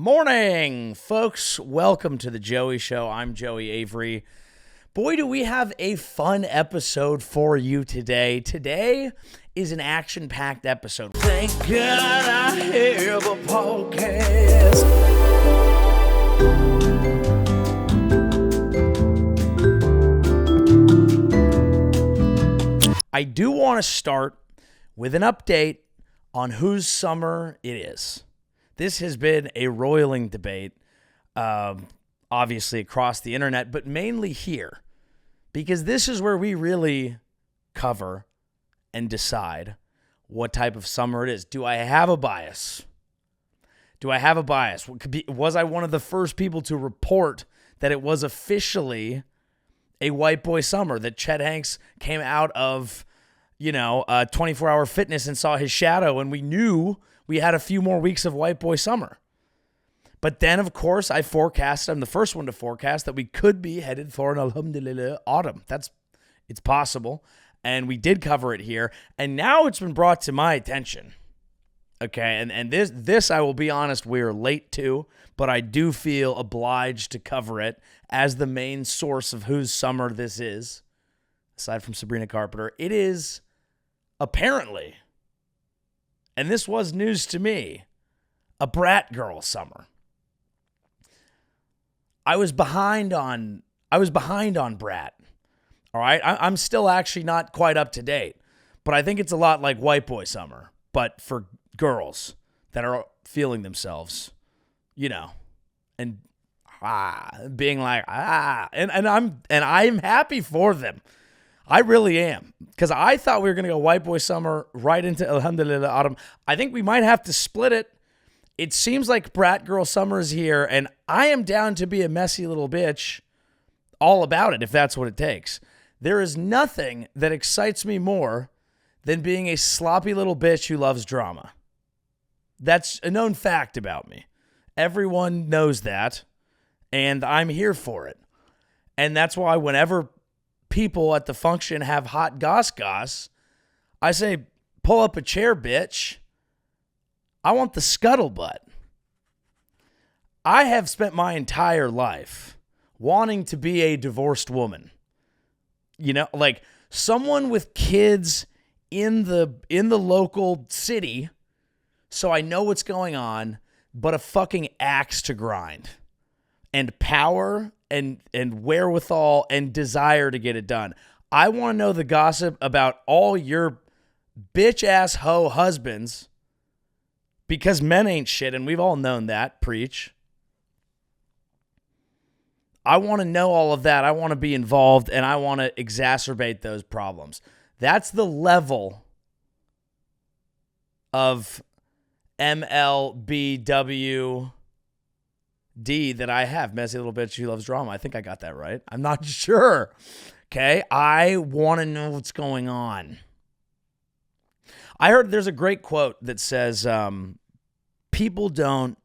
Morning, folks. Welcome to the Joey Show. I'm Joey Avery. Boy, do we have a fun episode for you today. Today is an action-packed episode. Thank God I have a podcast. I do want to start with an update on whose summer it is. This has been a roiling debate, obviously across the internet, but mainly here, because this is where we really cover and decide what type of summer it is. Do I have a bias? Was I one of the first people to report that it was officially a white boy summer, that Chet Hanks came out of, 24-hour fitness and saw his shadow, and we knew we had a few more weeks of white boy summer? But then, of course, I'm the first one to forecast that we could be headed for an alhamdulillah autumn. It's possible. And we did cover it here. And now it's been brought to my attention. Okay, and this I will be honest, we're late to, but I do feel obliged to cover it as the main source of whose summer this is, aside from Sabrina Carpenter. It is apparently, and this was news to me, a Brat Girl Summer. I was behind on Brat. All right, I'm still actually not quite up to date, but I think it's a lot like white boy summer, but for girls that are feeling themselves, and being like and I'm happy for them. I really am, because I thought we were going to go white boy summer right into alhamdulillah autumn. I think we might have to split it. It seems like Brat Girl Summer is here, and I am down to be a messy little bitch all about it if that's what it takes. There is nothing that excites me more than being a sloppy little bitch who loves drama. That's a known fact about me. Everyone knows that, and I'm here for it. And that's why whenever people at the function have hot goss, I say, pull up a chair, bitch. I want the scuttlebutt. I have spent my entire life wanting to be a divorced woman. Like someone with kids in the local city, so I know what's going on, but a fucking axe to grind, and power and wherewithal and desire to get it done. I want to know the gossip about all your bitch-ass hoe husbands, because men ain't shit, and we've all known that. Preach. I want to know all of that. I want to be involved, and I want to exacerbate those problems. That's the level of MLBWD that I have. Messy little bitch who loves drama. I think I got that right. I'm not sure. Okay? I want to know what's going on. I heard there's a great quote that says, people don't,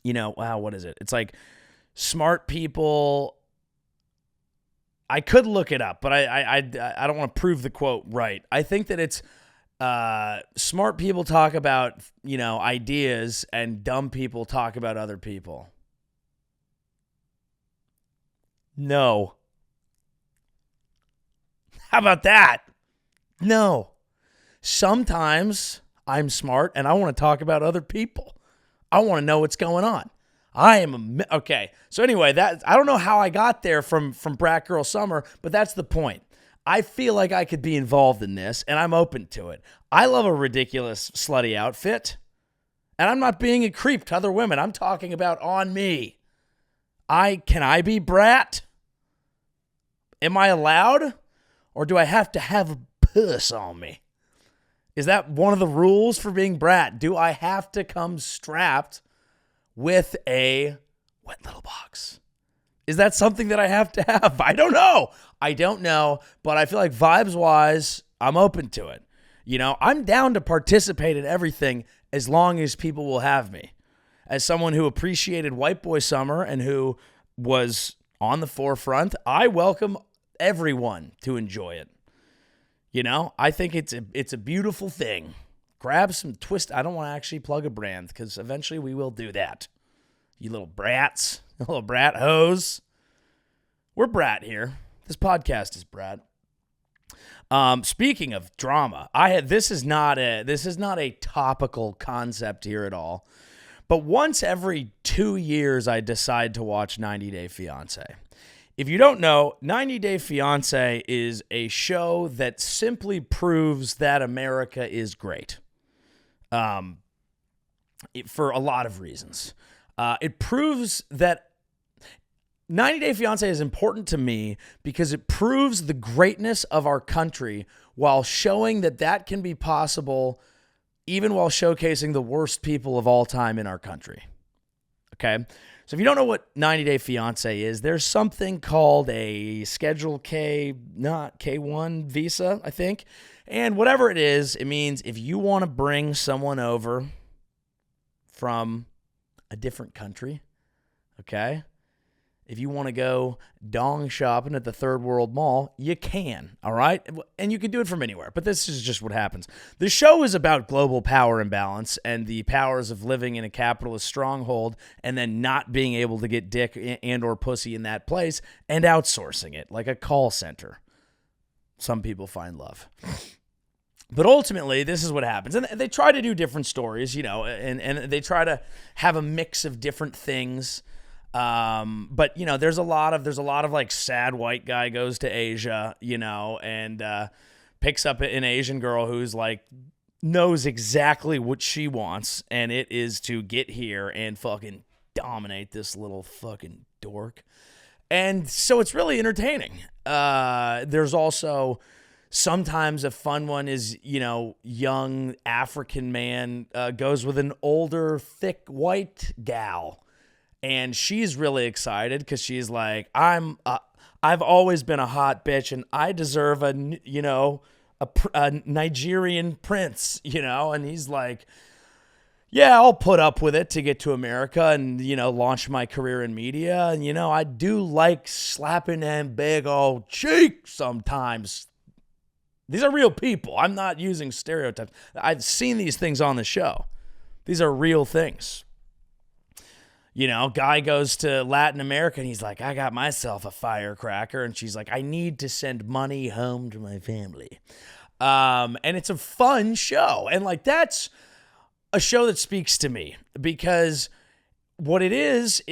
what is it? It's like smart people. I could look it up, but I don't want to prove the quote right. I think that it's smart people talk about, ideas, and dumb people talk about other people. No. How about that? No. Sometimes I'm smart and I want to talk about other people. I want to know what's going on. Okay. So anyway, I don't know how I got there from Brat Girl Summer, but that's the point. I feel like I could be involved in this, and I'm open to it. I love a ridiculous, slutty outfit, and I'm not being a creep to other women. I'm talking about on me. Can I be Brat? Am I allowed? Or do I have to have a puss on me? Is that one of the rules for being Brat? Do I have to come strapped with a wet little box? Is that something that I have to have? I don't know, but I feel like vibes-wise, I'm open to it. I'm down to participate in everything as long as people will have me. As someone who appreciated white boy summer and who was on the forefront, I welcome everyone to enjoy it. I think it's a beautiful thing. Grab some twist. I don't want to actually plug a brand because eventually we will do that. You little brats, little brat hoes. We're Brat here. This podcast is Brat. Speaking of drama, this is not a topical concept here at all. But once every 2 years, I decide to watch 90 Day Fiancé. If you don't know, 90 Day Fiancé is a show that simply proves that America is great. For a lot of reasons. It proves that 90 Day Fiancé is important to me because it proves the greatness of our country while showing that can be possible even while showcasing the worst people of all time in our country. Okay? So if you don't know what 90 Day Fiancé is, there's something called a Schedule K, not K1 visa, I think. And whatever it is, it means if you want to bring someone over from a different country, okay? If you want to go dong shopping at the Third World Mall, you can, all right? And you can do it from anywhere, but this is just what happens. The show is about global power imbalance and the powers of living in a capitalist stronghold and then not being able to get dick and or pussy in that place and outsourcing it like a call center. Some people find love. But ultimately, this is what happens. And they try to do different stories, and they try to have a mix of different things. But there's a lot of like sad white guy goes to Asia, and picks up an Asian girl who's like knows exactly what she wants, and it is to get here and fucking dominate this little fucking dork. And so it's really entertaining. There's also sometimes a fun one is, young African man goes with an older, thick white gal. And she's really excited because she's like, I've always been a hot bitch, and I deserve a Nigerian prince, And he's like, yeah, I'll put up with it to get to America and, launch my career in media. And, I do like slapping them big old cheeks sometimes. These are real people. I'm not using stereotypes. I've seen these things on the show. These are real things. Guy goes to Latin America and he's like, I got myself a firecracker. And she's like, I need to send money home to my family. And it's a fun show. And like, that's a show that speaks to me because what it is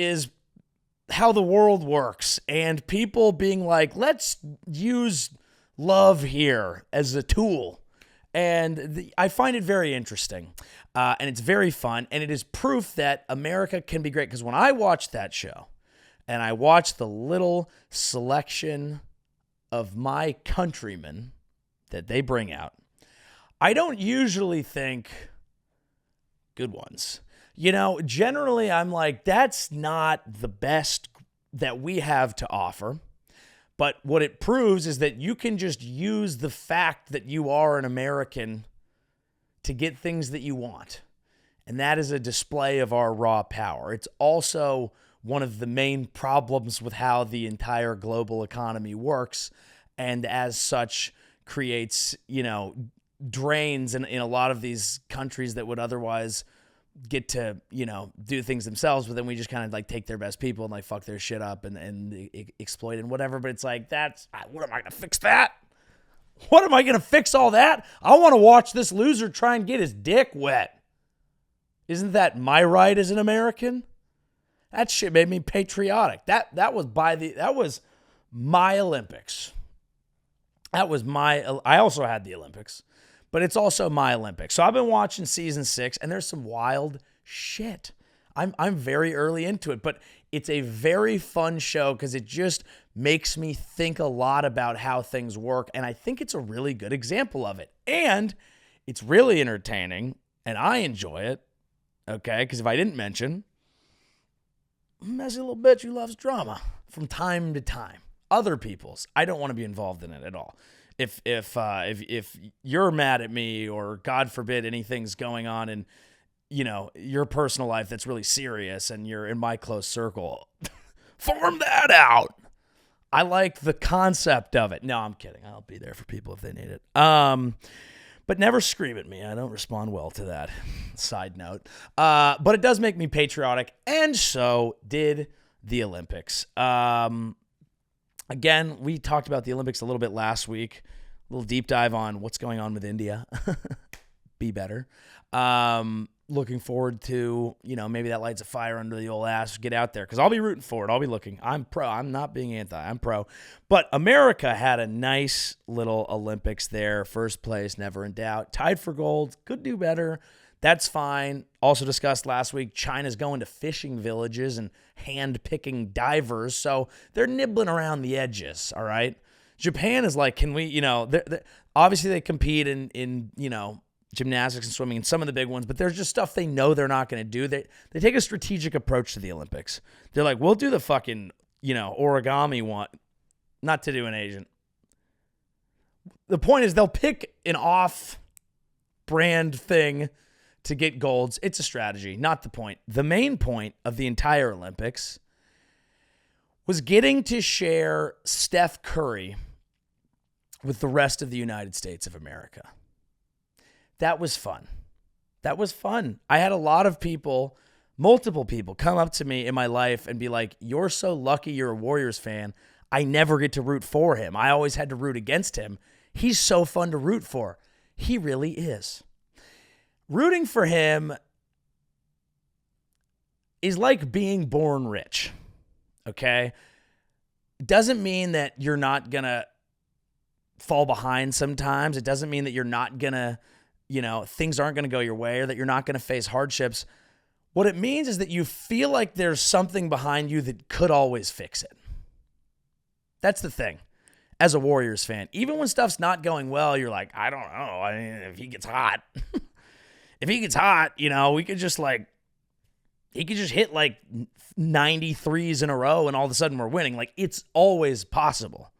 how the world works and people being like, let's use love here as a tool. And I find it very interesting. And it's very fun, and it is proof that America can be great. Because when I watch that show, and I watch the little selection of my countrymen that they bring out, I don't usually think good ones. Generally I'm like, that's not the best that we have to offer. But what it proves is that you can just use the fact that you are an American to get things that you want. And that is a display of our raw power. It's also one of the main problems with how the entire global economy works, and as such creates, drains in a lot of these countries that would otherwise get to, do things themselves, but then we just kind of like take their best people and like fuck their shit up and exploit and whatever. But it's like, what am I going to fix that? What am I going to fix all that? I want to watch this loser try and get his dick wet. Isn't that my right as an American? That shit made me patriotic. That was my Olympics. I also had the Olympics, but it's also my Olympics. So I've been watching season 6 and there's some wild shit. I'm very early into it, but it's a very fun show because it just makes me think a lot about how things work, and I think it's a really good example of it. And it's really entertaining, and I enjoy it, okay? Because if I didn't mention, messy little bitch who loves drama from time to time. Other people's. I don't want to be involved in it at all. If you're mad at me, or God forbid anything's going on in your personal life that's really serious and you're in my close circle, form that out. I like the concept of it. No, I'm kidding. I'll be there for people if they need it. But never scream at me. I don't respond well to that. Side note. But it does make me patriotic, and so did the Olympics. Again, we talked about the Olympics a little bit last week. A little deep dive on what's going on with India. Be better. Looking forward to, maybe that lights a fire under the old ass. Get out there, because I'll be rooting for it. I'll be looking. I'm pro. I'm not being anti. I'm pro. But America had a nice little Olympics there. First place, never in doubt. Tied for gold. Could do better. That's fine. Also discussed last week, China's going to fishing villages and hand-picking divers. So they're nibbling around the edges, all right? Japan is like, can we, obviously they compete in gymnastics and swimming and some of the big ones, but there's just stuff they know they're not going to do. They take a strategic approach to the Olympics. They're like, we'll do the fucking, origami one. Not to do an Asian. The point is they'll pick an off-brand thing to get golds. It's a strategy, not the point. The main point of the entire Olympics was getting to share Steph Curry with the rest of the United States of America. That was fun. I had a lot of people, multiple people, come up to me in my life and be like, you're so lucky you're a Warriors fan. I never get to root for him. I always had to root against him. He's so fun to root for. He really is. Rooting for him is like being born rich, okay? Doesn't mean that you're not going to fall behind sometimes. It doesn't mean that you're not going to, things aren't going to go your way or that you're not going to face hardships. What it means is that you feel like there's something behind you that could always fix it. That's the thing. As a Warriors fan, even when stuff's not going well, you're like, I don't know. I mean, if he gets hot, we could just he could just hit 93s in a row and all of a sudden we're winning. Like, it's always possible.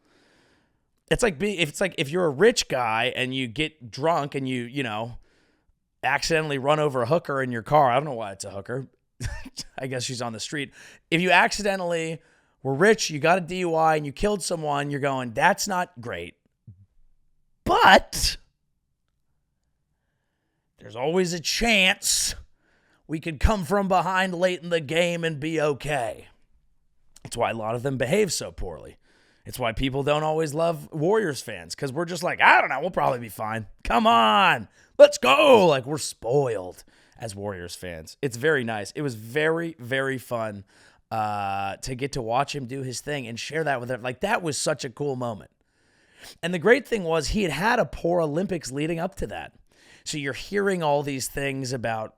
It's like if you're a rich guy and you get drunk and you accidentally run over a hooker in your car. I don't know why it's a hooker. I guess she's on the street. If you accidentally were rich, you got a DUI and you killed someone, you're going, that's not great. But there's always a chance we could come from behind late in the game and be okay. It's why a lot of them behave so poorly. It's why people don't always love Warriors fans, because we're just like, I don't know, we'll probably be fine. Come on, let's go. Like, we're spoiled as Warriors fans. It's very nice. It was very, very fun to get to watch him do his thing and share that with them. Like, that was such a cool moment. And the great thing was he had a poor Olympics leading up to that. So you're hearing all these things about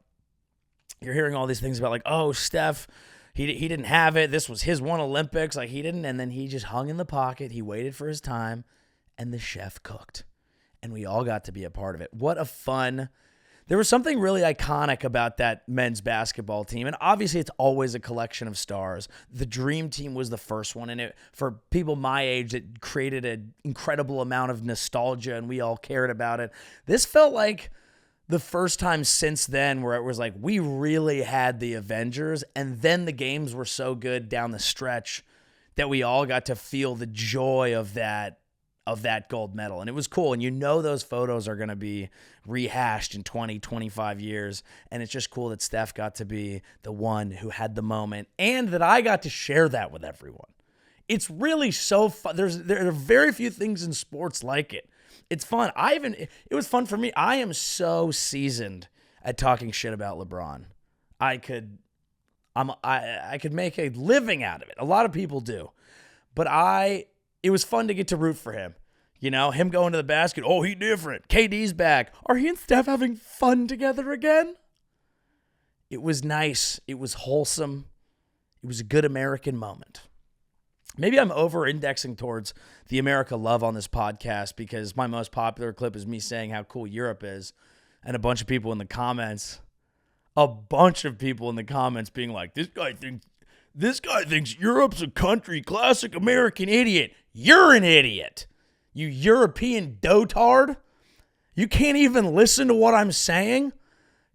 like, oh, Steph, he didn't have it. This was his one Olympics. Like, he didn't. And then he just hung in the pocket. He waited for his time, and the chef cooked. And we all got to be a part of it. What a fun. There was something really iconic about that men's basketball team. And obviously, it's always a collection of stars. The Dream Team was the first one. And for people my age, it created an incredible amount of nostalgia, and we all cared about it. This felt like the first time since then where it was like we really had the Avengers, and then the games were so good down the stretch that we all got to feel the joy of that gold medal. And it was cool. And those photos are going to be rehashed in 20, 25 years. And it's just cool that Steph got to be the one who had the moment and that I got to share that with everyone. It's really so fun. There are very few things in sports like it. It's fun. It was fun for me. I am so seasoned at talking shit about LeBron. I could make a living out of it. A lot of people do. But it was fun to get to root for him. Him going to the basket. Oh, he different. KD's back. Are he and Steph having fun together again? It was nice. It was wholesome. It was a good American moment. Maybe I'm over-indexing towards the America love on this podcast because my most popular clip is me saying how cool Europe is, and a bunch of people in the comments being like, this guy thinks Europe's a country, classic American idiot. You're an idiot. You European dotard. You can't even listen to what I'm saying,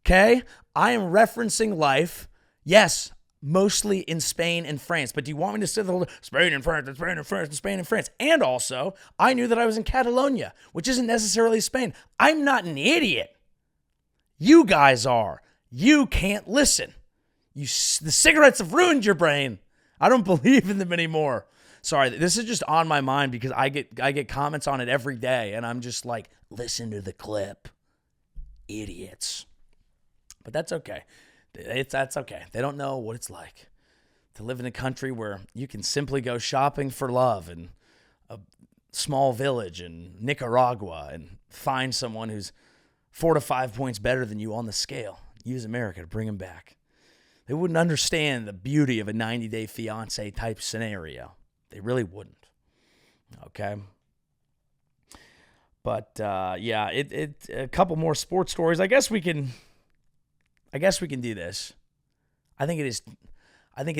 okay? I am referencing life. Yes, mostly in Spain and France. But do you want me to say the whole Spain and France and Spain and France and Spain and France? And also, I knew that I was in Catalonia, which isn't necessarily Spain. I'm not an idiot. You guys are. You can't listen. The cigarettes have ruined your brain. I don't believe in them anymore. Sorry, this is just on my mind because I get comments on it every day, and I'm just like, listen to the clip. Idiots. But that's okay. That's okay. They don't know what it's like to live in a country where you can simply go shopping for love in a small village in Nicaragua and find someone who's 4 to 5 points better than you on the scale. Use America to bring them back. They wouldn't understand the beauty of a 90-day fiancé type scenario. They really wouldn't. Okay. But yeah, a couple more sports stories. I guess we can do this. I think it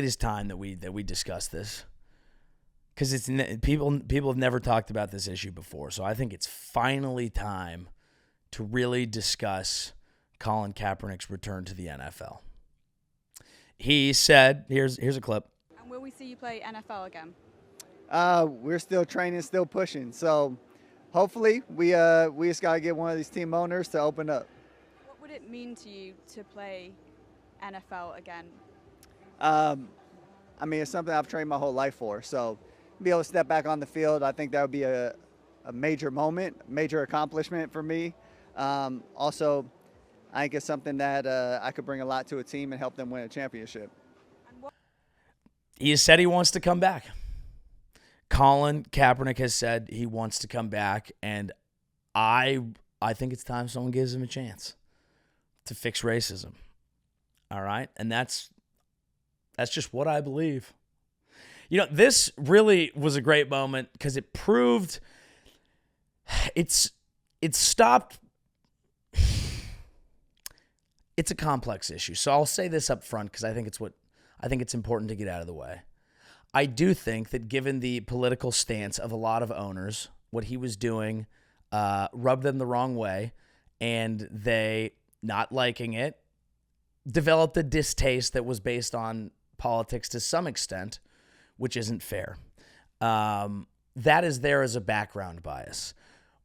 is time that we discuss this because people have never talked about this issue before. So I think it's finally time to really discuss Colin Kaepernick's return to the NFL. He said, here's a clip. And will we see you play NFL again? We're still training, still pushing. So hopefully we just got to get one of these team owners to open up. What would it mean to you to play NFL again? I mean, it's something I've trained my whole life for. So be able to step back on the field, I think that would be a major moment, major accomplishment for me. Also, I think it's something that I could bring a lot to a team and help them win a championship. He has said he wants to come back. Colin Kaepernick has said he wants to come back, and I think it's time someone gives him a chance to fix racism. All right? And that's just what I believe. You know, this really was a great moment because it proved it stopped. It's a complex issue. So I'll say this up front because I think it's important to get out of the way. I do think that given the political stance of a lot of owners, what he was doing rubbed them the wrong way, and they, not liking it, developed a distaste that was based on politics to some extent, which isn't fair. That is there as a background bias.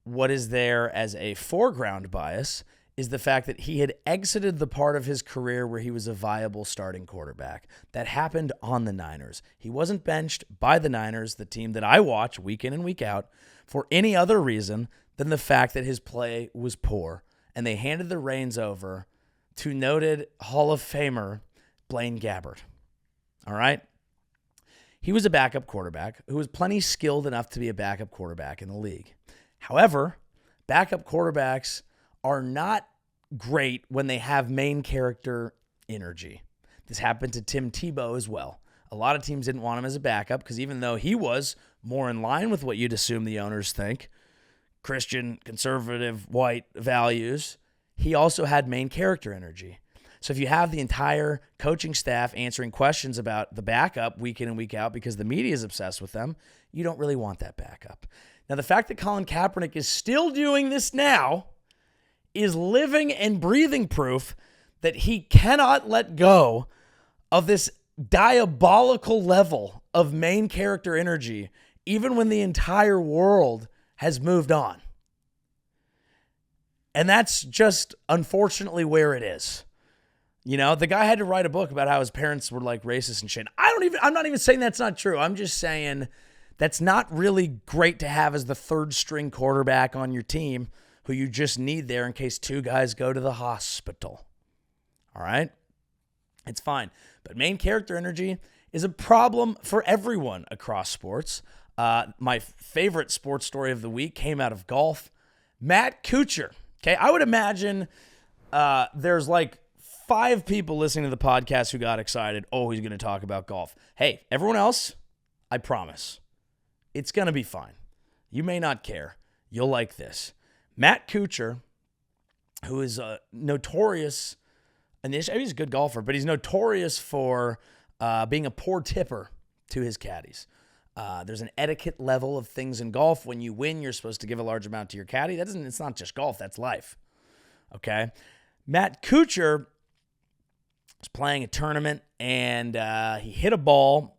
What is there as a foreground bias is the fact that he had exited the part of his career where he was a viable starting quarterback. That happened on the Niners. He wasn't benched by the Niners, the team that I watch week in and week out, for any other reason than the fact that his play was poor, and they handed the reins over to noted Hall of Famer Blaine Gabbert. All right? He was a backup quarterback who was plenty skilled enough to be a backup quarterback in the league. However, backup quarterbacks are not great when they have main character energy. This happened to Tim Tebow as well. A lot of teams didn't want him as a backup because even though he was more in line with what you'd assume the owners think, Christian, conservative, white values, he also had main character energy. So if you have the entire coaching staff answering questions about the backup week in and week out because the media is obsessed with them, you don't really want that backup. Now, the fact that Colin Kaepernick is still doing this now is living and breathing proof that he cannot let go of this diabolical level of main character energy, even when the entire world has moved on. And that's just unfortunately where it is. You know, the guy had to write a book about how his parents were like racist and shit. I'm not even saying that's not true. I'm just saying that's not really great to have as the third string quarterback on your team who you just need there in case two guys go to the hospital. All right? It's fine. But main character energy is a problem for everyone across sports. My favorite sports story of the week came out of golf. Matt Kuchar. Okay, I would imagine there's like 5 people listening to the podcast who got excited. Oh, he's going to talk about golf. Hey, everyone else, I promise, it's going to be fine. You may not care. You'll like this. Matt Kuchar, who is notorious, he's a good golfer, but he's notorious for being a poor tipper to his caddies. There's an etiquette level of things in golf. When you win, you're supposed to give a large amount to your caddy. It's not just golf, that's life. Okay? Matt Kuchar was playing a tournament, and he hit a ball,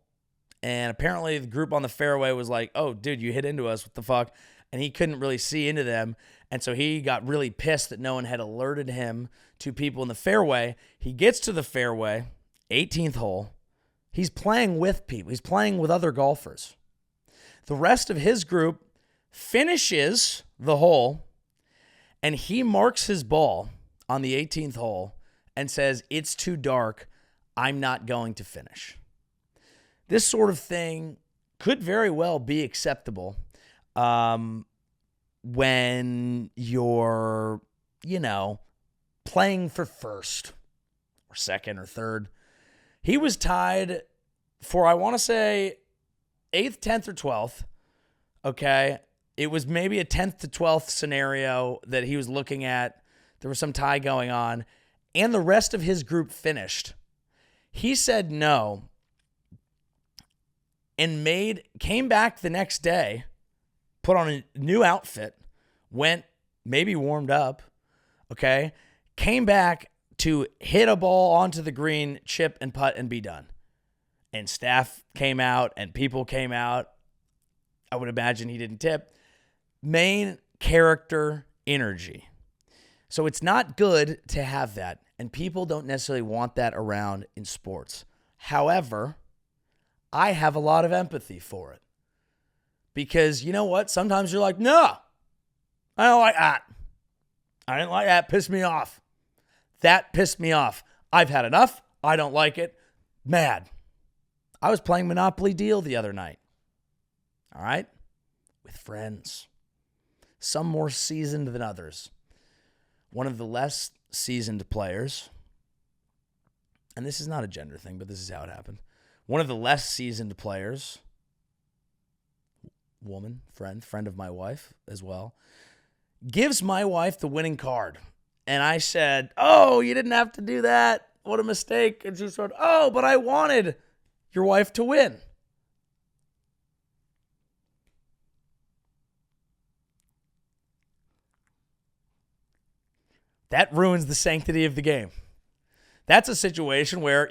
and apparently the group on the fairway was like, oh, dude, you hit into us. What the fuck? And he couldn't really see into them, and so he got really pissed that no one had alerted him to people in the fairway. He gets to the fairway, 18th hole. He's playing with people. He's playing with other golfers. The rest of his group finishes the hole, and he marks his ball on the 18th hole and says, it's too dark. I'm not going to finish. This sort of thing could very well be acceptable when you're, playing for first or second or third. He was tied for, I want to say, 8th, 10th, or 12th. Okay. It was maybe a 10th to 12th scenario that he was looking at. There was some tie going on, and the rest of his group finished. He said no and came back the next day, put on a new outfit, went, maybe warmed up, okay, came back to hit a ball onto the green, chip and putt, and be done. And staff came out and people came out. I would imagine he didn't tip. Main character energy. So it's not good to have that, and people don't necessarily want that around in sports. However, I have a lot of empathy for it. Because you know what? Sometimes you're like, no, I don't like that. I didn't like that. Pissed me off. That pissed me off. I've had enough. I don't like it. Mad. I was playing Monopoly Deal the other night. All right? With friends. Some more seasoned than others. One of the less seasoned players, and this is not a gender thing, but this is how it happened. One of the less seasoned players, woman, friend of my wife as well, gives my wife the winning card. And I said, oh, you didn't have to do that. What a mistake. And she said, oh, but I wanted your wife to win. That ruins the sanctity of the game. That's a situation where,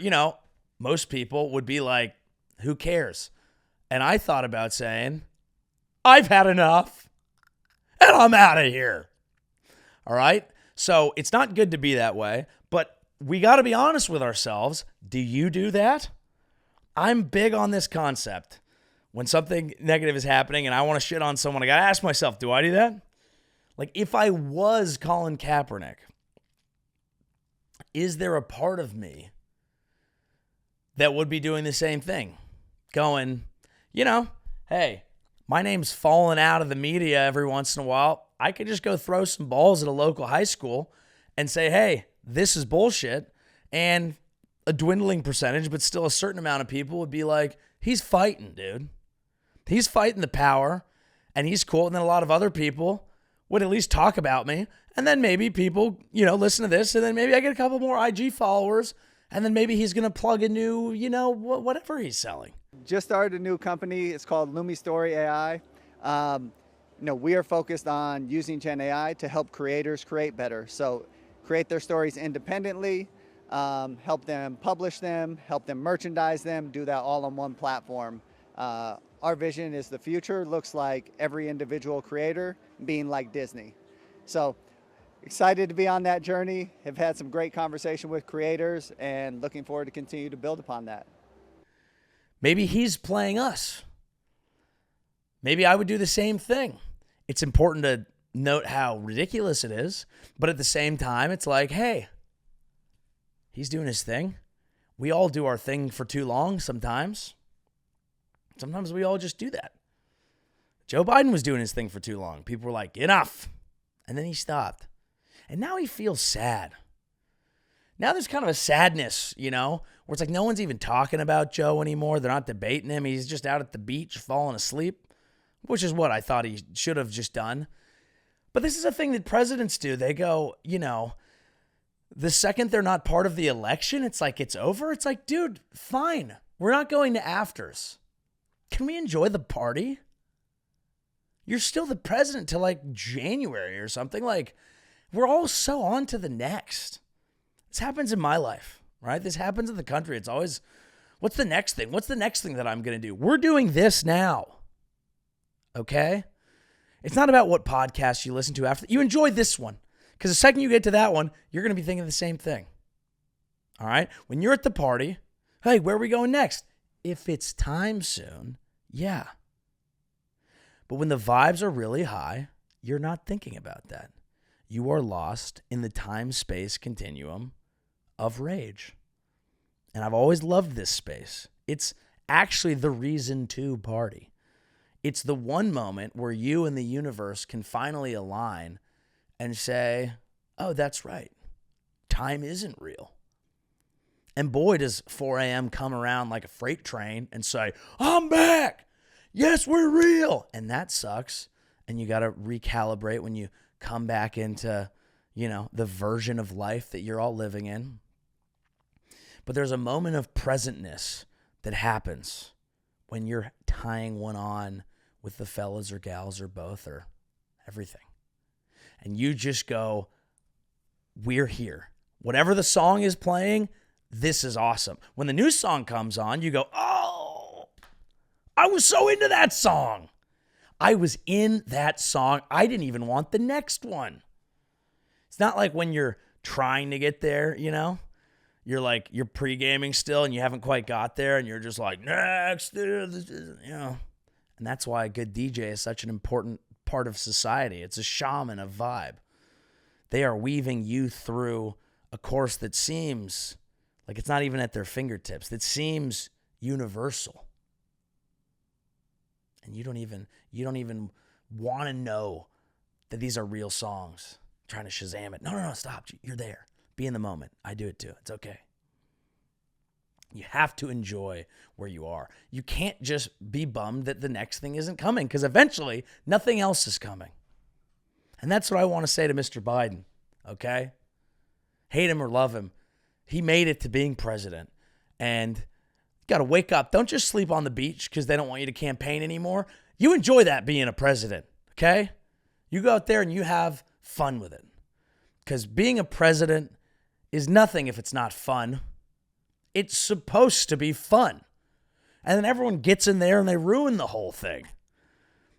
most people would be like, who cares? And I thought about saying, I've had enough and I'm out of here. All right? So it's not good to be that way, but we got to be honest with ourselves. Do you do that? I'm big on this concept. When something negative is happening and I want to shit on someone, I got to ask myself, do I do that? Like, if I was Colin Kaepernick, is there a part of me that would be doing the same thing? Going, hey, my name's falling out of the media every once in a while. I could just go throw some balls at a local high school and say, hey, this is bullshit. And a dwindling percentage, but still a certain amount of people would be like, he's fighting, dude. He's fighting the power, and he's cool. And then a lot of other people would at least talk about me. And then maybe people, listen to this, and then maybe I get a couple more IG followers, and then maybe he's going to plug a new, whatever he's selling. Just started a new company. It's called Lumi Story AI. We are focused on using Gen AI to help creators create better. So create their stories independently, help them publish them, help them merchandise them, do that all on one platform. Our vision is the future looks like every individual creator being like Disney. So excited to be on that journey. Have had some great conversation with creators and looking forward to continue to build upon that. Maybe he's playing us. Maybe I would do the same thing. It's important to note how ridiculous it is, but at the same time, it's like, hey, he's doing his thing. We all do our thing for too long sometimes. Sometimes we all just do that. Joe Biden was doing his thing for too long. People were like, enough. And then he stopped. And now he feels sad. Now there's kind of a sadness, where it's like no one's even talking about Joe anymore. They're not debating him. He's just out at the beach falling asleep, which is what I thought he should have just done. But this is a thing that presidents do. They go, the second they're not part of the election, it's like it's over. It's like, dude, fine. We're not going to afters. Can we enjoy the party? You're still the president till like January or something. Like, we're all so on to the next. This happens in my life. right? This happens in the country. It's always, what's the next thing? What's the next thing that I'm going to do? We're doing this now, okay? It's not about what podcast you listen to after. You enjoy this one, because the second you get to that one, you're going to be thinking the same thing, all right? When you're at the party, hey, where are we going next? If it's time soon, yeah. But when the vibes are really high, you're not thinking about that. You are lost in the time-space continuum of rage. And I've always loved this space. It's actually the reason to party. It's the one moment where you and the universe can finally align and say, oh, that's right. Time isn't real. And boy, does 4 a.m. come around like a freight train and say, I'm back. Yes, we're real. And that sucks. And you got to recalibrate when you come back into, the version of life that you're all living in. But there's a moment of presentness that happens when you're tying one on with the fellas or gals or both or everything. And you just go, we're here. Whatever the song is playing, this is awesome. When the new song comes on, you go, oh, I was so into that song. I was in that song. I didn't even want the next one. It's not like when you're trying to get there, you're pre-gaming still and you haven't quite got there and you're just like, next, And that's why a good DJ is such an important part of society. It's a shaman of vibe. They are weaving you through a course that seems like it's not even at their fingertips. That seems universal. And you don't even want to know that these are real songs. Trying to Shazam it. No, stop. You're there. Be in the moment. I do it too. It's okay. You have to enjoy where you are. You can't just be bummed that the next thing isn't coming, because eventually nothing else is coming. And that's what I want to say to Mr. Biden, okay? Hate him or love him. He made it to being president. And you got to wake up. Don't just sleep on the beach because they don't want you to campaign anymore. You enjoy that being a president, okay? You go out there and you have fun with it. Because being a president is nothing if it's not fun. It's supposed to be fun. And then everyone gets in there and they ruin the whole thing.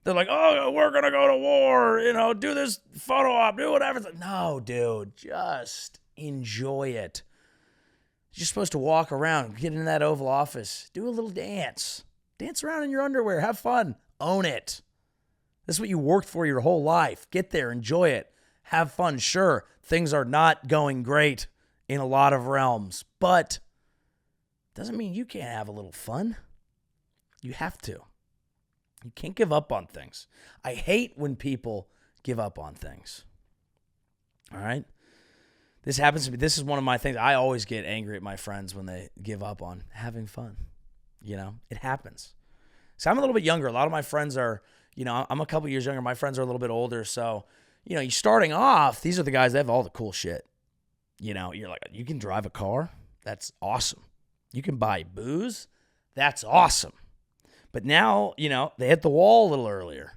They're like, oh, we're going to go to war, do this photo op, do whatever. It's like, no, dude, just enjoy it. You're supposed to walk around, get in that Oval Office, do a little dance. Dance around in your underwear, have fun, own it. This is what you worked for your whole life. Get there, enjoy it, have fun. Sure, things are not going great in a lot of realms, but doesn't mean you can't have a little fun. You have to. You can't give up on things. I hate when people give up on things. All right? This happens to me. This is one of my things. I always get angry at my friends when they give up on having fun. It happens. So I'm a little bit younger. A lot of my friends are, I'm a couple years younger. My friends are a little bit older. So, you're starting off, these are the guys that have all the cool shit. You're like, you can drive a car? That's awesome. You can buy booze? That's awesome. But now, they hit the wall a little earlier.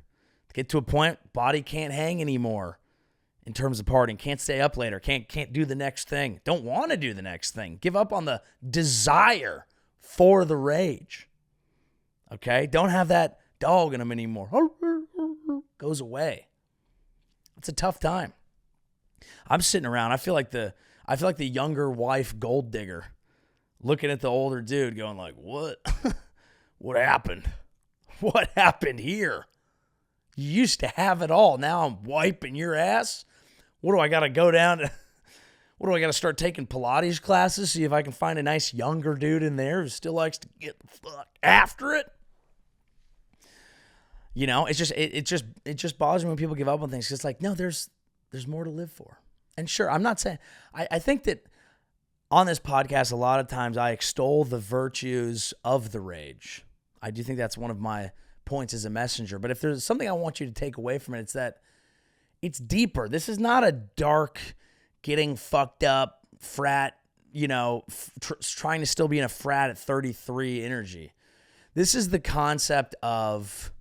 Get to a point, body can't hang anymore in terms of partying. Can't stay up later. Can't do the next thing. Don't want to do the next thing. Give up on the desire for the rage. Okay? Don't have that dog in them anymore. Goes away. It's a tough time. I'm sitting around. I feel like the younger wife gold digger looking at the older dude going like, what? What happened? What happened here? You used to have it all. Now I'm wiping your ass. What do I got to go down to? What do I got to start taking Pilates classes? See if I can find a nice younger dude in there who still likes to get the fuck after it. It just bothers me when people give up on things. It's like, no, there's more to live for. And sure, I'm not saying, I think that on this podcast, a lot of times I extol the virtues of the rage. I do think that's one of my points as a messenger. But if there's something I want you to take away from it, it's that it's deeper. This is not a dark, getting fucked up frat, trying to still be in a frat at 33 energy. This is the concept of,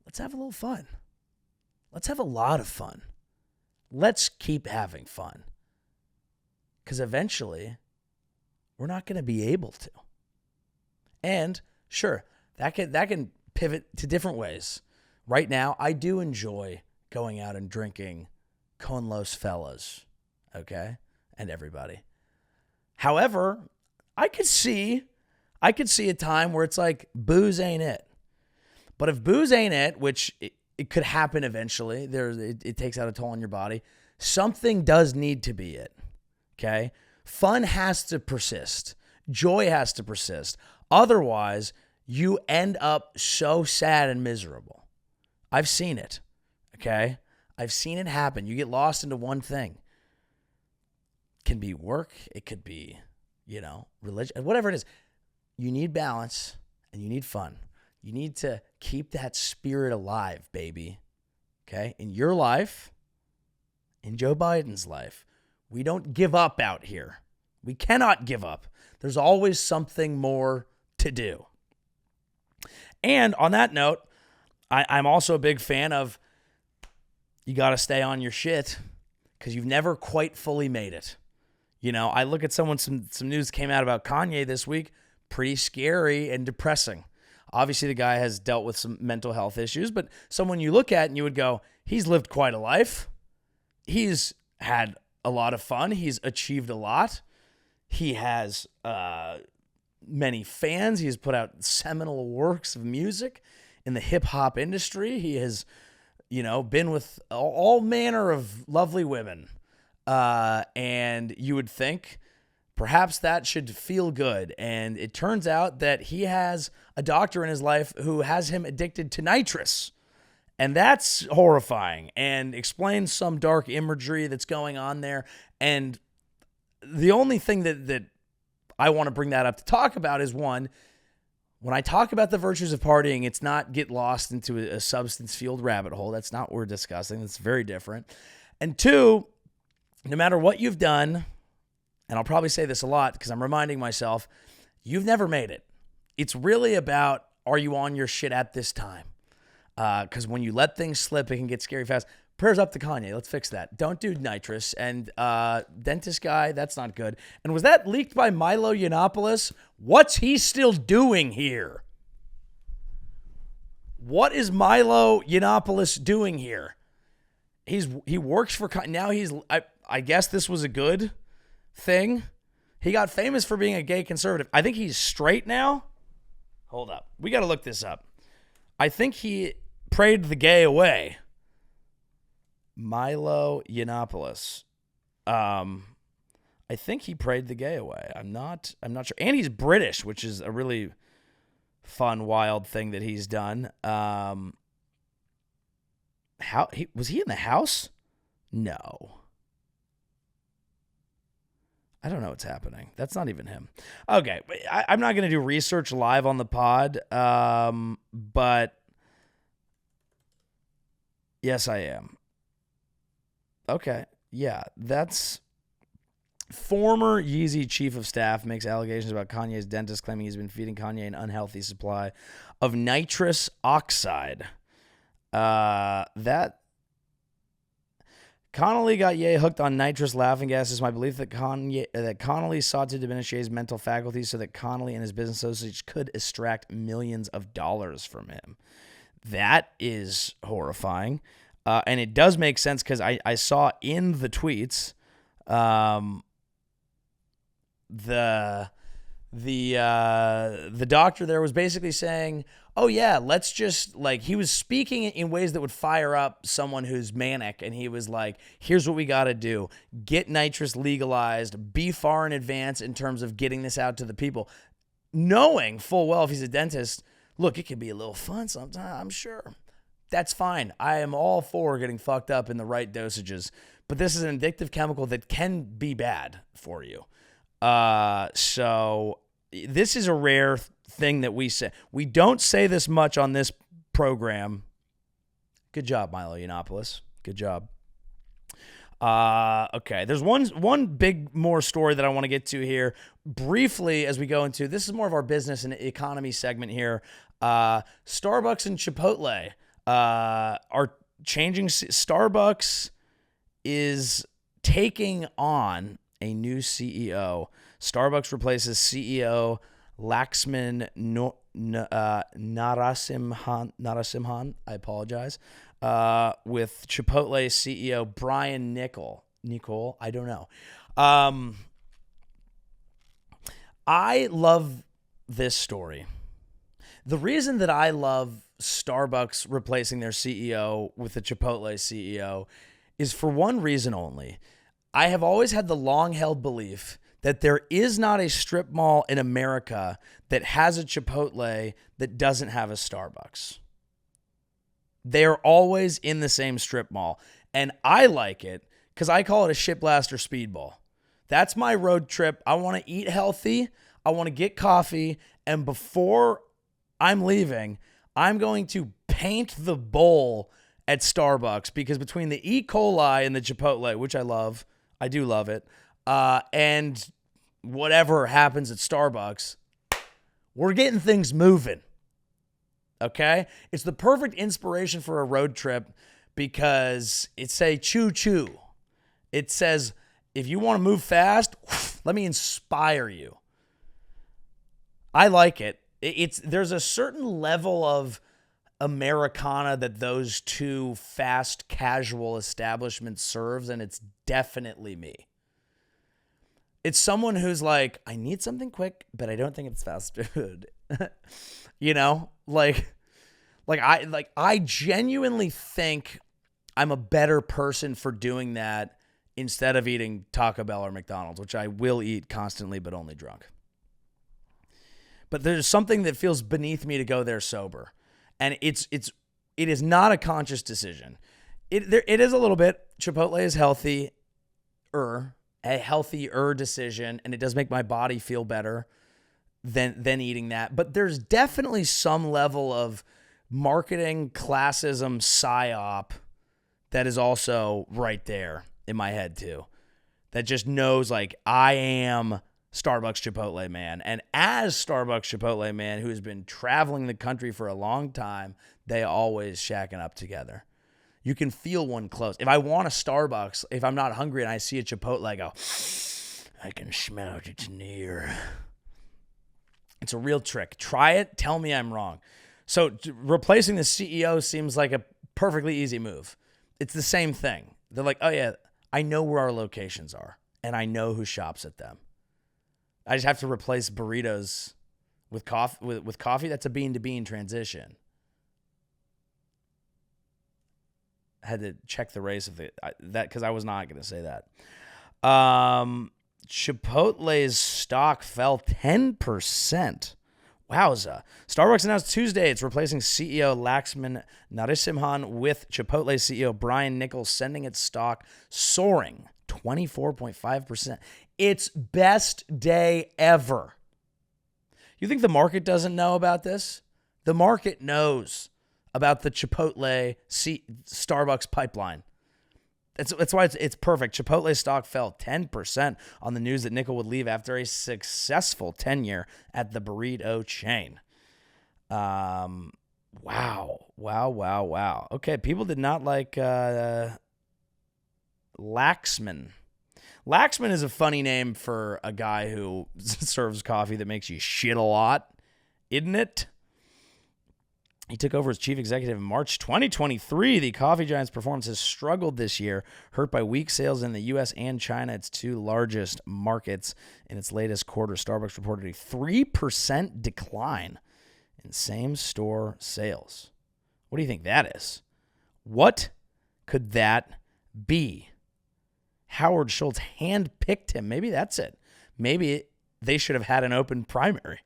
let's have a little fun. Let's have a lot of fun. Let's keep having fun. Because eventually, we're not going to be able to. And sure, that can pivot to different ways. Right now, I do enjoy going out and drinking con los fellas, okay, and everybody. However, I could see a time where it's like booze ain't it. But if booze ain't it, which it could happen eventually, it takes out a toll on your body, something does need to be it, okay? Fun has to persist. Joy has to persist. Otherwise, you end up so sad and miserable. I've seen it, okay? I've seen it happen. You get lost into one thing. It can be work. It could be, religion, whatever it is. You need balance and you need fun. You need to keep that spirit alive, baby, okay? In your life, in Joe Biden's life, we don't give up out here. We cannot give up. There's always something more to do. And on that note, I'm also a big fan of you got to stay on your shit because you've never quite fully made it. I look at some news came out about Kanye this week, pretty scary and depressing. Obviously, the guy has dealt with some mental health issues, but someone you look at and you would go, he's lived quite a life. He's had a lot of fun. He's achieved a lot. He has many fans. He has put out seminal works of music in the hip-hop industry. He has, been with all manner of lovely women. And you would think perhaps that should feel good. And it turns out that he has a doctor in his life who has him addicted to nitrous. And that's horrifying and explains some dark imagery that's going on there. And the only thing that I want to bring that up to talk about is, one, when I talk about the virtues of partying, it's not get lost into a substance-fueled rabbit hole. That's not what we're discussing. That's very different. And two, no matter what you've done, and I'll probably say this a lot because I'm reminding myself, you've never made it. It's really about, are you on your shit at this time? Because when you let things slip, it can get scary fast. Prayers up to Kanye. Let's fix that. Don't do nitrous. And dentist guy, that's not good. And was that leaked by Milo Yiannopoulos? What's he still doing here? What is Milo Yiannopoulos doing here? He works for now. I guess this was a good thing. He got famous for being a gay conservative. I think he's straight now. Hold up. We got to look this up. I think he prayed the gay away. Milo Yiannopoulos. I think he prayed the gay away. I'm not sure. And he's British, which is a really fun, wild thing that he's done. Was he in the house? No. I don't know what's happening. That's not even him. Okay, I'm not going to do research live on the pod, but yes, I am. Okay, yeah, that's former Yeezy chief of staff makes allegations about Kanye's dentist claiming he's been feeding Kanye an unhealthy supply of nitrous oxide. That Connolly got Ye hooked on nitrous laughing gas. It's my belief that Connolly sought to diminish Ye's mental faculties so that Connolly and his business associates could extract millions of dollars from him. That is horrifying. And it does make sense because I saw in the tweets the doctor there was basically saying, oh yeah, let's just, like, he was speaking in ways that would fire up someone who's manic, and he was like, here's what we got to do. Get nitrous legalized, be far in advance in terms of getting this out to the people. Knowing full well if he's a dentist, look, it can be a little fun sometimes, I'm sure. That's fine. I am all for getting fucked up in the right dosages, but this is an addictive chemical that can be bad for you. So this is a rare thing that we say. We don't say this much on this program. Good job, Milo Yiannopoulos. Good job. Okay, there's one big more story that I want to get to here briefly as we go into, this is more of our business and economy segment here. Starbucks and Chipotle are changing. Starbucks is taking on a new CEO. Starbucks replaces CEO Laxman Narasimhan. I apologize. With Chipotle CEO Brian Nicole, I don't know. I love this story. The reason that I love Starbucks replacing their CEO with the Chipotle CEO is for one reason only. I have always had the long-held belief that there is not a strip mall in America that has a Chipotle that doesn't have a Starbucks. They're always in the same strip mall. And I like it because I call it a shit blaster speedball. That's my road trip. I want to eat healthy. I want to get coffee. And before I'm leaving, I'm going to paint the bowl at Starbucks because between the E. coli and the Chipotle, which I love, I do love it, and whatever happens at Starbucks, we're getting things moving. Okay? It's the perfect inspiration for a road trip because it's a choo-choo. It says, if you want to move fast, let me inspire you. I like it. There's a certain level of Americana that those two fast casual establishments serves, and it's definitely me. It's someone who's like, I need something quick, but I don't think it's fast food. You know, I genuinely think I'm a better person for doing that instead of eating Taco Bell or McDonald's, which I will eat constantly, but only drunk. But there's something that feels beneath me to go there sober. And it is not a conscious decision. It is a little bit. Chipotle is a healthier decision, and it does make my body feel better than eating that. But there's definitely some level of marketing classism psyop that is also right there in my head too. That just knows like I am Starbucks Chipotle man. And as Starbucks Chipotle man who has been traveling the country for a long time, they always shacking up together. You can feel one close. If I want a Starbucks, if I'm not hungry and I see a Chipotle, I go, I can smell it. It's near. It's a real trick. Try it. Tell me I'm wrong. So replacing the CEO seems like a perfectly easy move. It's the same thing. They're like, oh yeah, I know where our locations are and I know who shops at them. I just have to replace burritos with coffee. That's a bean-to-bean transition. I had to check the race of that because I was not going to say that. Chipotle's stock fell 10%. Wowza. Starbucks announced Tuesday it's replacing CEO Laxman Narasimhan with Chipotle CEO Brian Nickel, sending its stock soaring 24.5%. Its best day ever. You think the market doesn't know about this? The market knows about the Chipotle Starbucks pipeline. That's why it's perfect. Chipotle stock fell 10% on the news that Nickel would leave after a successful tenure at the burrito chain. Wow. Okay, people did not like Laxman. Laxman is a funny name for a guy who serves coffee that makes you shit a lot, isn't it? He took over as chief executive in March 2023. The coffee giant's performance has struggled this year, hurt by weak sales in the U.S. and China, its two largest markets. In its latest quarter, Starbucks reported a 3% decline in same-store sales. What do you think that is? What could that be? Howard Schultz handpicked him. Maybe that's it. Maybe they should have had an open primary.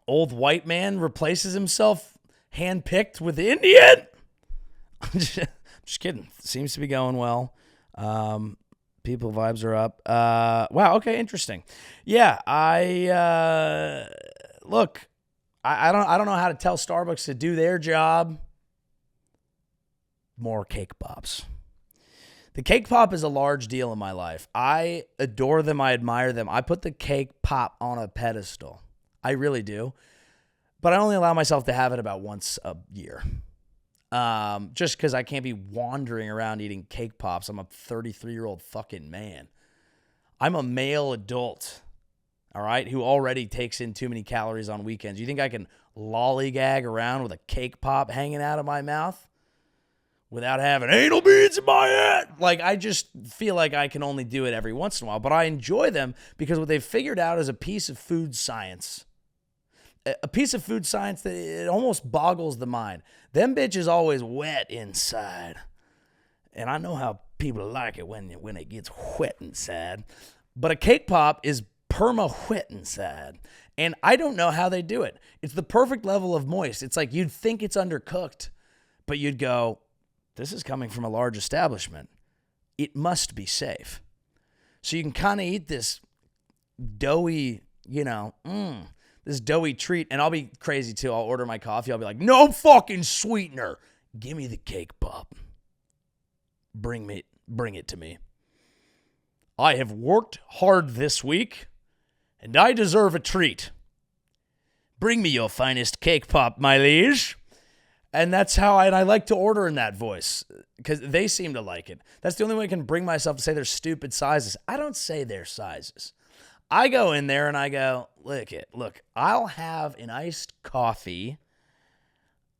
Old white man replaces himself handpicked with Indian. Just kidding. Seems to be going well. People vibes are up. Wow. Okay. Interesting. Yeah. I don't know how to tell Starbucks to do their job. More cake pops. The cake pop is a large deal in my life. I adore them. I admire them. I put the cake pop on a pedestal. I really do. But I only allow myself to have it about once a year. Just because I can't be wandering around eating cake pops. I'm a 33-year-old fucking man. I'm a male adult, all right, who already takes in too many calories on weekends. You think I can lollygag around with a cake pop hanging out of my mouth without having anal beads in my head? Like, I just feel like I can only do it every once in a while, but I enjoy them because what they've figured out is a piece of food science. A piece of food science that it almost boggles the mind. Them bitches always wet inside. And I know how people like it when it gets wet inside. But a cake pop is perma-wet inside. And I don't know how they do it. It's the perfect level of moist. It's like you'd think it's undercooked, but you'd go, this is coming from a large establishment. It must be safe. So you can kind of eat this doughy, this doughy treat. And I'll be crazy too. I'll order my coffee. I'll be like, no fucking sweetener. Give me the cake pop. Bring it to me. I have worked hard this week, and I deserve a treat. Bring me your finest cake pop, my liege. And that's how I like to order in that voice, because they seem to like it. That's the only way I can bring myself to say their stupid sizes. I don't say their sizes. I go in there and I go, look, I'll have an iced coffee,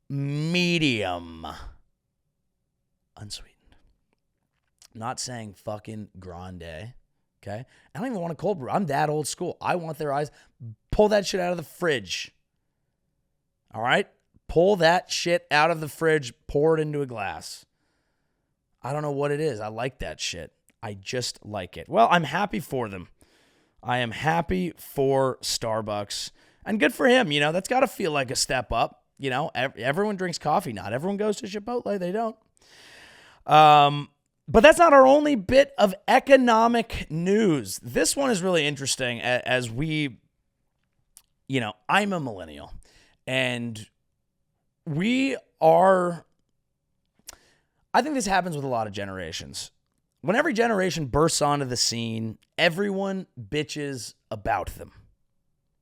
medium, unsweetened. Not saying fucking grande, okay? I don't even want a cold brew. I'm that old school. I want their eyes. Pull that shit out of the fridge. All right? Pull that shit out of the fridge. Pour it into a glass. I don't know what it is. I like that shit. I just like it. Well, I'm happy for them. I am happy for Starbucks. And good for him. That's got to feel like a step up. Everyone drinks coffee. Not everyone goes to Chipotle. They don't. But that's not our only bit of economic news. This one is really interesting as we, I'm a millennial, and I think this happens with a lot of generations. When every generation bursts onto the scene, everyone bitches about them.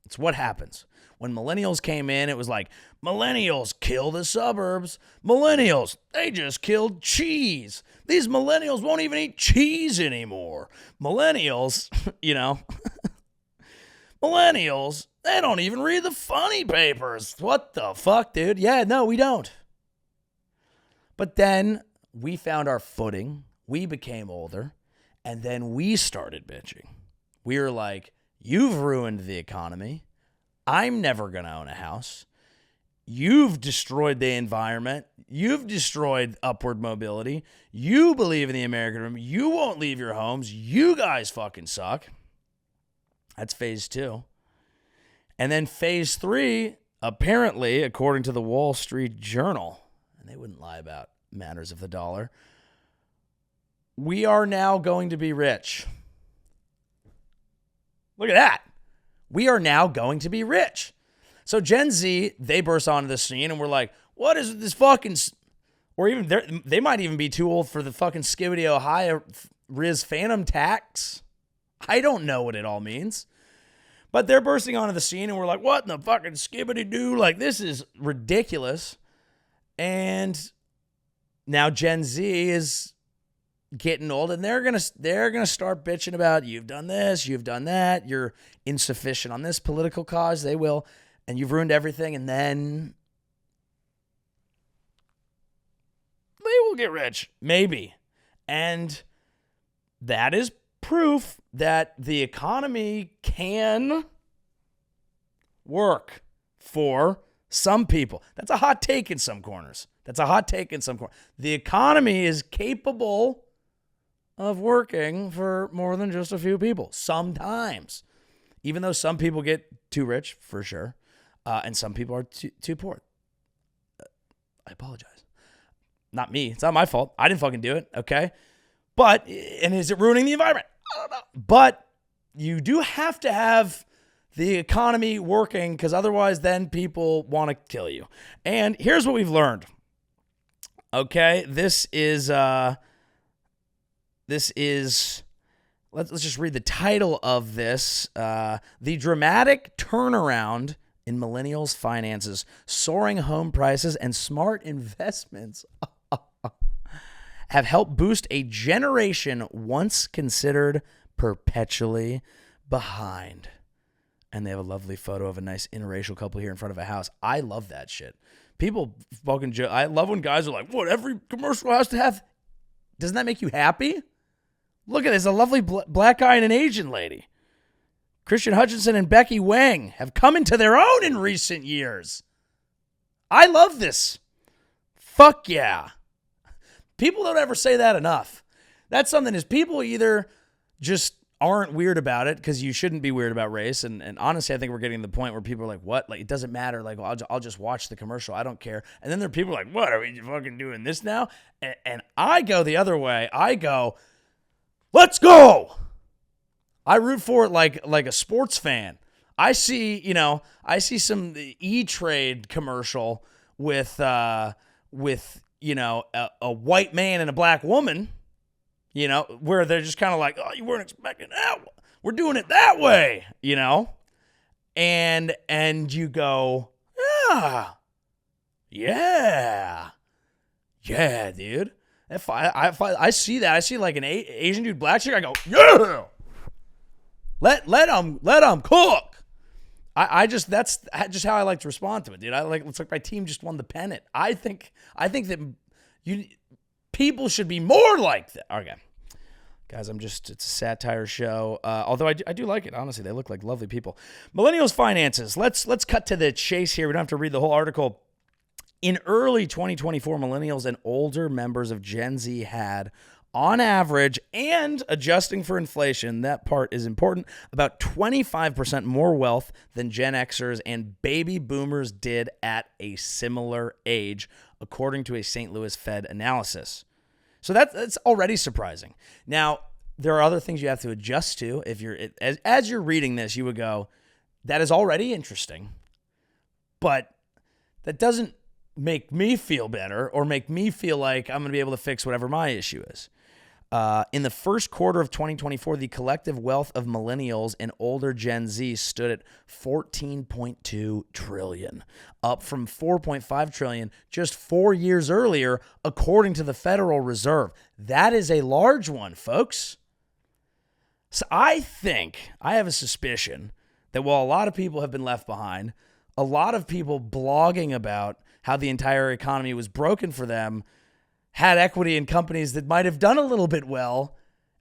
It's what happens. When millennials came in, it was like, millennials kill the suburbs. Millennials, they just killed cheese. These millennials won't even eat cheese anymore. Millennials, millennials, they don't even read the funny papers. What the fuck, dude? Yeah, no, we don't. But then we found our footing. We became older. And then we started bitching. We were like, you've ruined the economy. I'm never going to own a house. You've destroyed the environment. You've destroyed upward mobility. You believe in the American dream. You won't leave your homes. You guys fucking suck. That's phase 2. And then phase 3, apparently, according to the Wall Street Journal, and they wouldn't lie about matters of the dollar, we are now going to be rich. Look at that. We are now going to be rich. So Gen Z, they burst onto the scene and we're like, what is this fucking, or even they might even be too old for the fucking Skibbity Ohio Riz Phantom tax. I don't know what it all means. But they're bursting onto the scene and we're like, what in the fucking skibbity do? Like, this is ridiculous. And now Gen Z is getting old and they're gonna start bitching about, you've done this, you've done that, you're insufficient on this political cause. They will, and you've ruined everything, and then they will get rich, maybe. And that is proof that the economy can work for some people. That's a hot take in some corners. The economy is capable of working for more than just a few people sometimes, even though some people get too rich for sure, and some people are too poor. I apologize. Not me. It's not my fault. I didn't fucking do it, okay? But, and is it ruining the environment? I don't know. But you do have to have the economy working, because otherwise then people want to kill you. And here's what we've learned. Okay, let's just read the title of this. The dramatic turnaround in millennials' finances, soaring home prices, and smart investments have helped boost a generation once considered perpetually behind. And they have a lovely photo of a nice interracial couple here in front of a house. I love that shit. People fucking joke. I love when guys are like, what, every commercial has to have? Doesn't that make you happy? Look at this, a lovely black guy and an Asian lady. Christian Hutchinson and Becky Wang have come into their own in recent years. I love this. Fuck yeah. People don't ever say that enough. That's something is people either just aren't weird about it because you shouldn't be weird about race. And honestly, I think we're getting to the point where people are like, what? Like, it doesn't matter. Like, well, I'll just watch the commercial. I don't care. And then there are people like, what? Are we fucking doing this now? And I go the other way. I go, let's go. I root for it like a sports fan. I see some E-Trade commercial with a white man and a black woman, where they're just kind of like, oh, you weren't expecting that. We're doing it that way, and you go, yeah, dude. If I see that, I see like an Asian dude, black chick, I go, yeah. Let them cook. That's just how I like to respond to it, dude. It's like my team just won the pennant. I think that people should be more like that. Okay, guys, it's a satire show. Although I do like it. Honestly, they look like lovely people. Millennials finances. Let's cut to the chase here. We don't have to read the whole article. In early 2024, millennials and older members of Gen Z had, on average, and adjusting for inflation, that part is important, about 25% more wealth than Gen Xers and baby boomers did at a similar age, according to a St. Louis Fed analysis. So that's already surprising. Now, there are other things you have to adjust to. If you're as you're reading this, you would go, that is already interesting, but that doesn't make me feel better or make me feel like I'm going to be able to fix whatever my issue is. In the first quarter of 2024, the collective wealth of millennials and older Gen Z stood at $14.2 trillion, up from $4.5 trillion just 4 years earlier, according to the Federal Reserve. That is a large one, folks. So I have a suspicion that while a lot of people have been left behind, a lot of people blogging about how the entire economy was broken for them had equity in companies that might have done a little bit well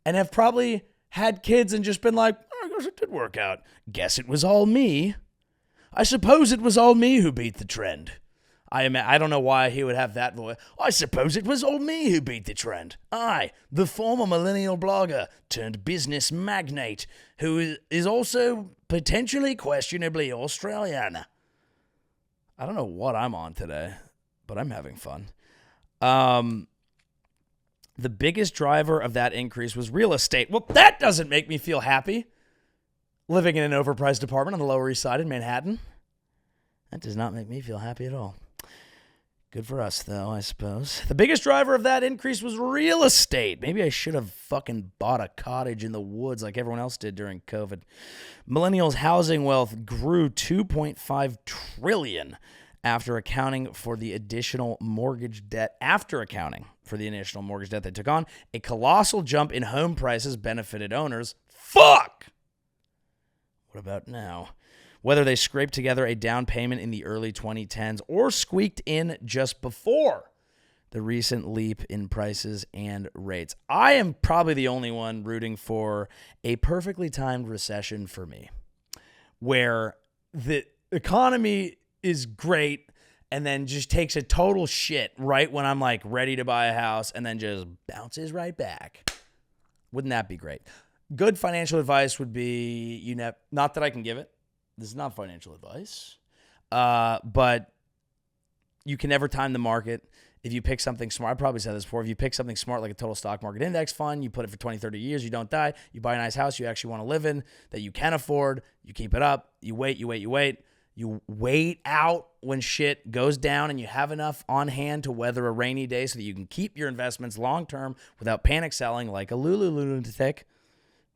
and have probably had kids and just been like, oh, I guess it did work out. Guess it was all me. I suppose it was all me who beat the trend. I don't know why he would have that voice. I suppose it was all me who beat the trend. I, the former millennial blogger turned business magnate who is also potentially questionably Australian. I don't know what I'm on today, but I'm having fun. The biggest driver of that increase was real estate. Well, that doesn't make me feel happy. Living in an overpriced apartment on the Lower East Side in Manhattan. That does not make me feel happy at all. Good for us, though, I suppose. The biggest driver of that increase was real estate. Maybe I should have fucking bought a cottage in the woods like everyone else did during COVID. Millennials' housing wealth grew $2.5 trillion after accounting for the additional mortgage debt. They took on, a colossal jump in home prices benefited owners. Fuck! What about now? Whether they scraped together a down payment in the early 2010s or squeaked in just before the recent leap in prices and rates. I am probably the only one rooting for a perfectly timed recession for me, where the economy is great and then just takes a total shit right when I'm like ready to buy a house and then just bounces right back. Wouldn't that be great? Good financial advice would be, not that I can give it. This is not financial advice, but you can never time the market. If you pick something smart, I probably said this before, if you pick something smart like a total stock market index fund, you put it for 20, 30 years, you don't die, you buy a nice house you actually want to live in, that you can afford, you keep it up, you wait. You wait out when shit goes down and you have enough on hand to weather a rainy day so that you can keep your investments long-term without panic selling like a lunatic,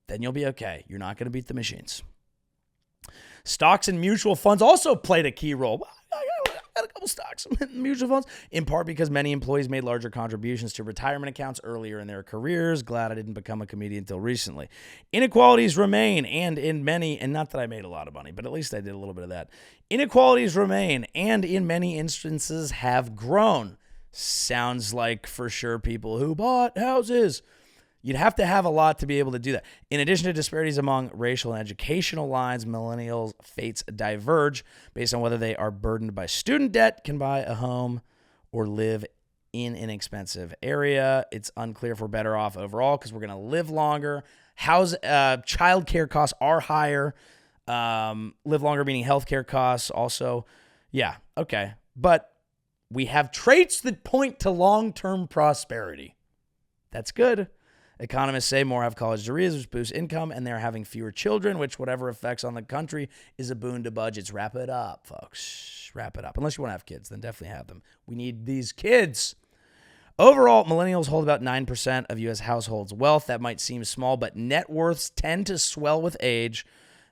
then you'll be okay. You're not going to beat the machines. Stocks and mutual funds also played a key role. I got a couple stocks and mutual funds, in part because many employees made larger contributions to retirement accounts earlier in their careers. Glad I didn't become a comedian until recently. Inequalities remain, and not that I made a lot of money, but at least I did a little bit of that. Inequalities remain, and in many instances have grown. Sounds like for sure people who bought houses. You'd have to have a lot to be able to do that. In addition to disparities among racial and educational lines, millennials' fates diverge based on whether they are burdened by student debt, can buy a home, or live in an expensive area. It's unclear if we're better off overall because we're going to live longer. Child care costs are higher. Live longer meaning healthcare costs also. Yeah, okay. But we have traits that point to long-term prosperity. That's good. Economists say more have college degrees, which boosts income, and they're having fewer children, which whatever effects on the country is a boon to budgets. Wrap it up, folks. Wrap it up. Unless you want to have kids, then definitely have them. We need these kids. Overall, millennials hold about 9% of U.S. households' wealth. That might seem small, but net worths tend to swell with age,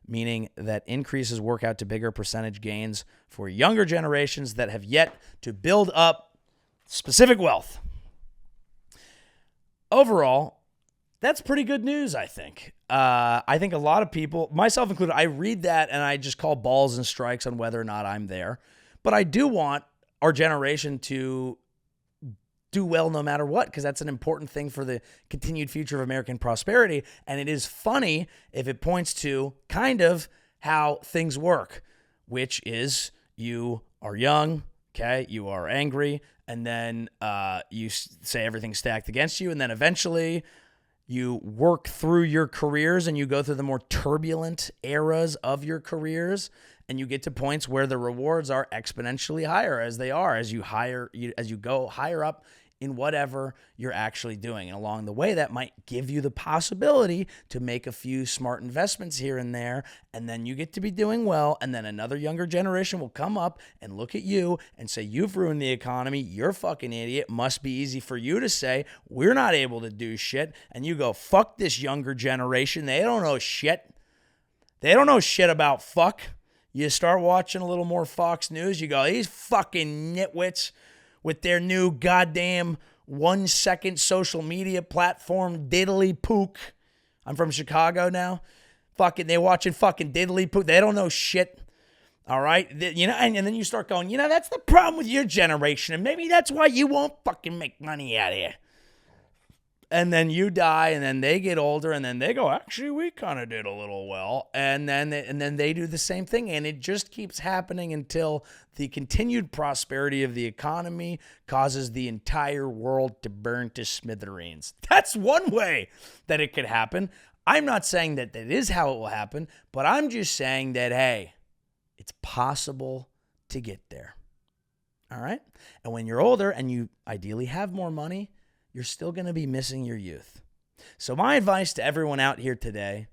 meaning that increases work out to bigger percentage gains for younger generations that have yet to build up specific wealth. Overall, that's pretty good news, I think. I think a lot of people, myself included, I read that and I just call balls and strikes on whether or not I'm there. But I do want our generation to do well no matter what, because that's an important thing for the continued future of American prosperity. And it is funny if it points to kind of how things work, which is you are young, okay, you are angry, and then you say everything's stacked against you, and then eventually you work through your careers and you go through the more turbulent eras of your careers, and you get to points where the rewards are exponentially higher as you go higher up in whatever you're actually doing. And along the way, that might give you the possibility to make a few smart investments here and there, and then you get to be doing well, and then another younger generation will come up and look at you and say, you've ruined the economy, you're a fucking idiot. Must be easy for you to say, we're not able to do shit. And you go, fuck this younger generation. They don't know shit. They don't know shit about fuck. You start watching a little more Fox News, you go, these fucking nitwits with their new goddamn 1 second social media platform, diddly pook. I'm from Chicago now. Fucking, they're watching fucking diddly pook. They don't know shit. All right? And then you start going, that's the problem with your generation, and maybe that's why you won't fucking make money out of here. And then you die, and then they get older, and then they go, actually, we kind of did a little well. And then they do the same thing, and it just keeps happening until the continued prosperity of the economy causes the entire world to burn to smithereens. That's one way that it could happen. I'm not saying that is how it will happen, but I'm just saying that, hey, it's possible to get there. All right? And when you're older and you ideally have more money, you're still going to be missing your youth. So my advice to everyone out here today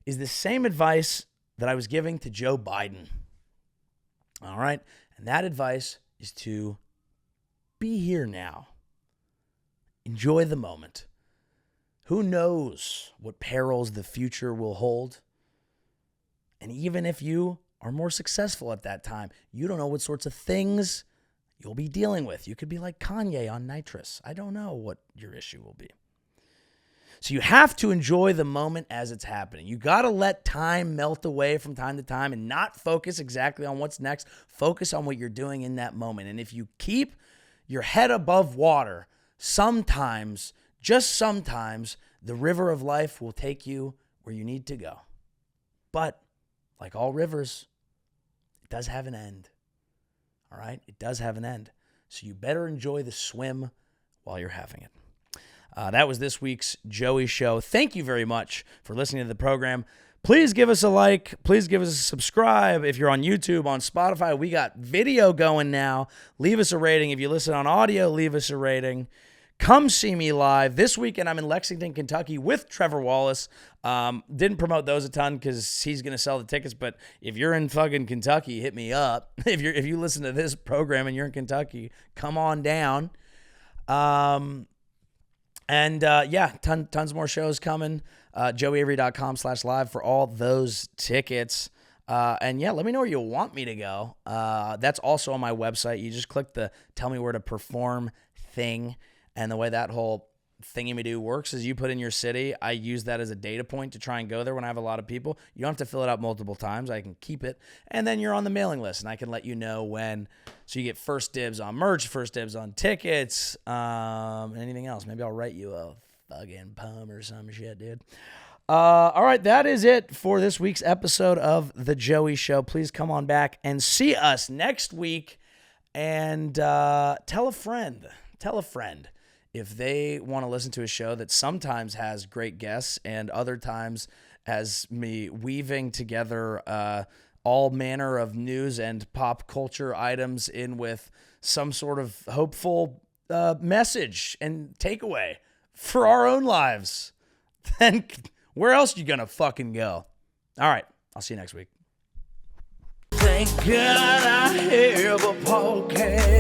is the same advice that I was giving to Joe Biden. All right? And that advice is to be here now. Enjoy the moment. Who knows what perils the future will hold? And even if you are more successful at that time, you don't know what sorts of things you'll be dealing with. You could be like Kanye on nitrous. I don't know what your issue will be. So you have to enjoy the moment as it's happening. You got to let time melt away from time to time and not focus exactly on what's next. Focus on what you're doing in that moment. And if you keep your head above water, sometimes, just sometimes, the river of life will take you where you need to go. But like all rivers, it does have an end. All right? It does have an end. So you better enjoy the swim while you're having it. That was this week's Joey Show. Thank you very much for listening to the program. Please give us a like. Please give us a subscribe. If you're on YouTube, on Spotify, we got video going now. Leave us a rating. If you listen on audio, leave us a rating. Come see me live. This weekend, I'm in Lexington, Kentucky with Trevor Wallace. Didn't promote those a ton because he's going to sell the tickets. But if you're in fucking Kentucky, hit me up. If you listen to this program and you're in Kentucky, come on down. Tons more shows coming. JoeyAvery.com/live for all those tickets. And yeah, let me know where you want me to go. That's also on my website. You just click the tell me where to perform thing. And the way that whole thingy-me-do works is you put in your city. I use that as a data point to try and go there when I have a lot of people. You don't have to fill it out multiple times. I can keep it. And then you're on the mailing list, and I can let you know when. So you get first dibs on merch, first dibs on tickets, anything else. Maybe I'll write you a fucking poem or some shit, dude. All right, that is it for this week's episode of The Joey Show. Please come on back and see us next week. And tell a friend. Tell a friend. If they want to listen to a show that sometimes has great guests and other times has me weaving together all manner of news and pop culture items in with some sort of hopeful message and takeaway for our own lives, then where else you gonna fucking go? All right, I'll see you next week. Thank God I have a podcast.